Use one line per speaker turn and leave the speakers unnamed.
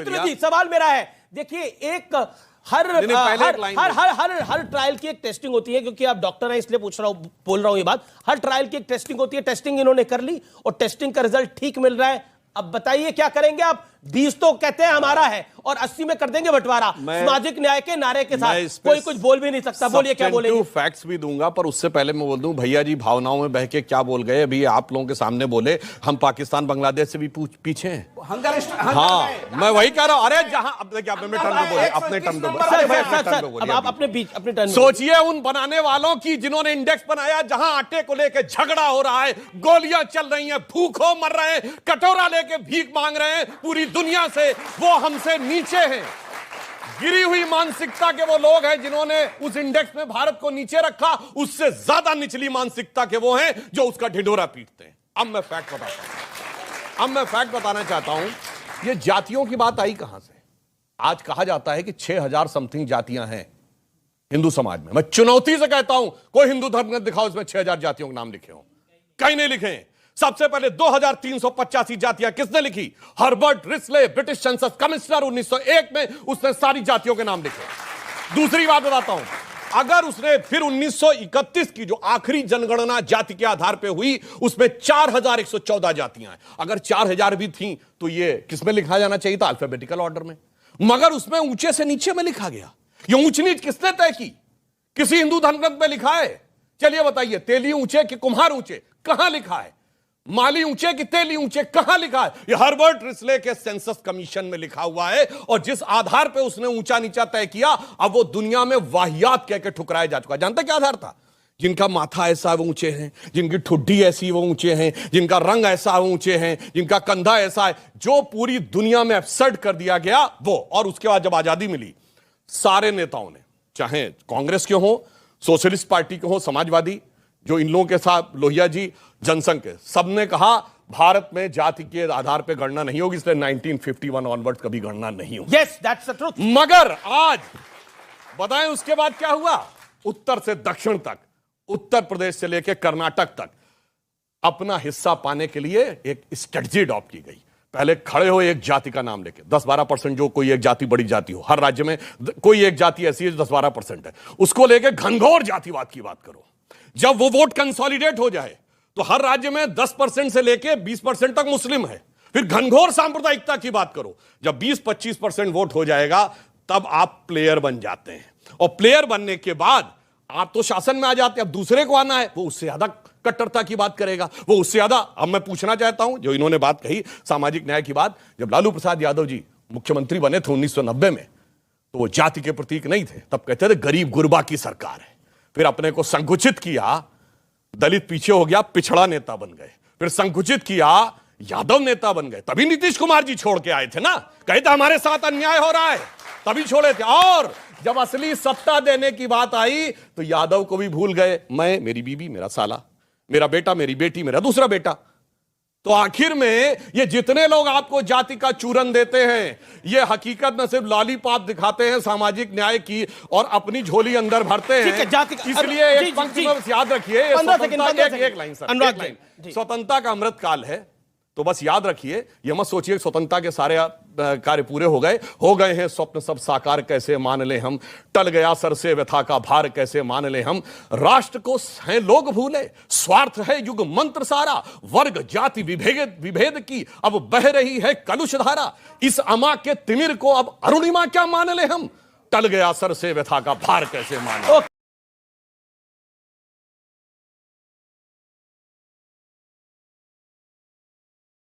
प्रतिनिधि, सवाल मेरा है, देखिए एक हर ट्रायल की एक टेस्टिंग होती है, क्योंकि आप डॉक्टर हैं इसलिए बोल रहा हूं ये बात। हर ट्रायल की एक टेस्टिंग होती है, टेस्टिंग इन्होंने कर ली और टेस्टिंग का रिजल्ट ठीक मिल रहा है। अब बताइए क्या करेंगे आप? 20 तो कहते हैं हमारा है और 80 में कर देंगे बंटवारा सामाजिक न्याय के नारे के साथ। कोई कुछ बोल भी नहीं सकता। बोलिए क्या बोलेंगे?
फैक्ट्स भी दूंगा, पर उससे पहले मैं बोल दूं, भैया जी भावनाओं में बह के क्या बोल गए अभी आप लोगों के सामने बोले हम पाकिस्तान बांग्लादेश से भी पीछे हैं। हाँ, मैं वही कह रहा हूं। अरे जहां अपने टर्न पे बोले, अपने टर्न पे
आप अपने टर्न।
सोचिए उन बनाने वालों की जिन्होंने इंडेक्स बनाया, जहां आटे को लेकर झगड़ा हो रहा है, गोलियां चल रही हैं, भूखों मर रहे हैं, कटोरा लेके भीख मांग रहे हैं पूरी दुनिया से, वो हमसे नीचे हैं। गिरी हुई मानसिकता के वो लोग हैं जिन्होंने उस इंडेक्स में भारत को नीचे रखा, उससे ज्यादा निचली मानसिकता के वो हैं जो उसका ढिंढोरा पीटते हैं। अब मैं फैक्ट बताना चाहता हूं, ये जातियों की बात आई कहां से? आज कहा जाता है कि 6000 समथिंग जातियां हैं हिंदू समाज में। मैं चुनौती से कहता हूं, कोई हिंदू धर्म ग्रंथ दिखाओ इसमें 6000 जातियों के नाम लिखे हो। कहीं नहीं लिखे। सबसे पहले 2385 जातियां किसने लिखी? Herbert Risley, British census commissioner 1901 में, उसने सारी जातियों के नाम लिखे। दूसरी बात बताता हूं, अगर उसने फिर 1931 की जो आखिरी जनगणना जाति के आधार पर हुई, उसमें 4114 जातियां हैं। अगर 4000 भी थी तो ये किसमें लिखा जाना चाहिए था? अल्फाबेटिकल ऑर्डर में। मगर उसमें ऊंचे से नीचे में लिखा गया। ये ऊंच नीच किसने तय की? किसी हिंदू धर्म ग्रंथ में लिखा है? चलिए बताइए, तेली ऊंचे कि कुम्हार ऊंचे, कहां लिखा है? माली ऊंचे कि तेली ऊंचे, कहां लिखा है? यह हर्बर्ट रिस्ले के सेंसस कमीशन में लिखा हुआ है। और जिस आधार पे उसने ऊंचा नीचा तय किया, अब वो दुनिया में वाहियात कह के ठुकराया जा चुका। जानते क्या आधार था? जिनका माथा ऐसा है वो ऊंचे हैं, जिनकी ठुड्डी ऐसी वो ऊंचे हैं, जिनका रंग ऐसा वो ऊंचे हैं, जिनका कंधा ऐसा है, जो पूरी दुनिया में एब्सर्ड कर दिया गया वो। और उसके बाद जब आजादी मिली, सारे नेताओं ने, चाहे कांग्रेस के हो, सोशलिस्ट पार्टी के हो, समाजवादी, जो इन लोगों के साथ लोहिया जी, जनसंघ के, सबने कहा भारत में जाति के आधार पर गणना नहीं होगी, इसलिए 1951 ऑनवर्ड कभी गणना नहीं होगी।
Yes, that's the truth.
मगर आज बताएं उसके बाद क्या हुआ? उत्तर से दक्षिण तक, उत्तर प्रदेश से लेकर कर्नाटक तक अपना हिस्सा पाने के लिए एक स्ट्रेटजी अडॉप्ट की गई। पहले खड़े हो एक जाति का नाम लेके, 10-12% जो कोई एक जाति बड़ी जाति हो, हर राज्य में कोई एक जाति ऐसी है जो 10-12% है, उसको लेके घनघोर जातिवाद की बात करो। जब वो वोट कंसोलिडेट हो जाए तो हर राज्य में 10% से लेके 20% तक मुस्लिम है, फिर घनघोर सांप्रदायिकता की बात करो। जब 20-25% वोट हो जाएगा तब आप प्लेयर बन जाते हैं, और प्लेयर बनने के बाद आप तो शासन में आ जाते हैं। अब दूसरे को आना है, वो उससे ज्यादा कट्टरता की बात करेगा, वो उससे ज्यादा। अब मैं पूछना चाहता हूं, जो इन्होंने बात कही सामाजिक न्याय की बात, जब लालू प्रसाद यादव जी मुख्यमंत्री बने थे 1990 में, तो वो जाति के प्रतीक नहीं थे। तब कहते थे गरीब गुरबा की सरकार है। फिर अपने को संकुचित किया, दलित पीछे हो गया, पिछड़ा नेता बन गए। फिर संकुचित किया, यादव नेता बन गए। तभी नीतीश कुमार जी छोड़ के आए थे ना, कहे थे हमारे साथ अन्याय हो रहा है, तभी छोड़े थे। और जब असली सत्ता देने की बात आई तो यादव को भी भूल गए। मैं, मेरी बीबी, मेरा साला, मेरा बेटा, मेरी बेटी, मेरा दूसरा बेटा। तो आखिर में ये जितने लोग आपको जाति का चूरन देते हैं, ये हकीकत में सिर्फ लॉलीपॉप दिखाते हैं सामाजिक न्याय की, और अपनी झोली अंदर भरते हैं। इसलिए एक पंक्ति में याद रखिए, एक लाइन सर, स्वतंत्रता का अमृत काल है, तो बस याद रखिए, ये मत सोचिए स्वतंत्रता के सारे कार्य पूरे हो गए हैं स्वप्न सब साकार कैसे मान ले हम, टल गया सर से व्यथा का भार कैसे मान ले हम, राष्ट्र को हैं लोग भूले, स्वार्थ है युग मंत्र सारा, वर्ग जाति विभेद की अब बह रही है कलुष धारा, इस अमा के तिमिर को अब अरुणिमा क्या मान ले हम, टल गया सर से व्यथा का भार कैसे मान ले।